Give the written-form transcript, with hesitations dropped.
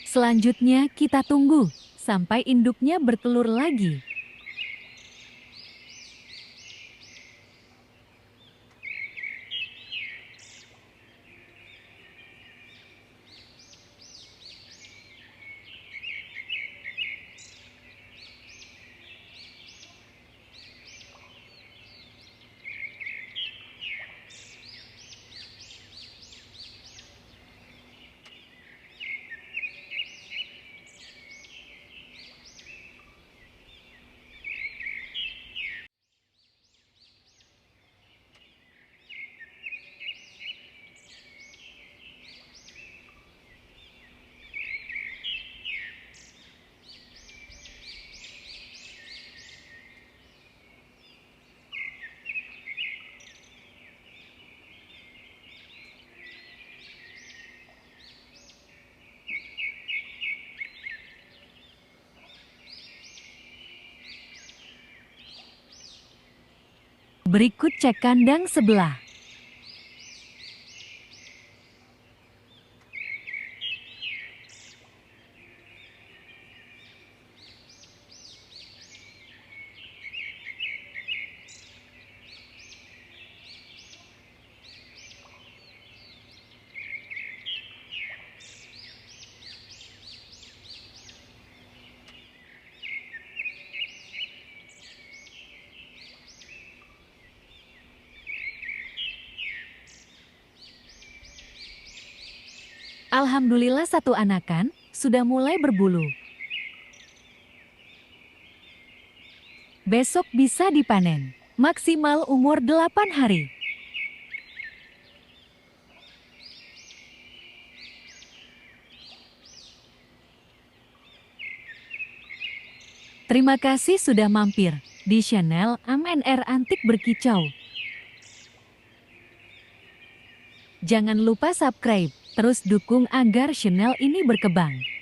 Selanjutnya kita tunggu sampai induknya bertelur lagi. Berikut cek kandang sebelah. Alhamdulillah satu anakan sudah mulai berbulu. Besok bisa dipanen. Maksimal umur 8 hari. Terima kasih sudah mampir di channel MNR Antik Berkicau. Jangan lupa subscribe, terus dukung agar channel ini berkembang.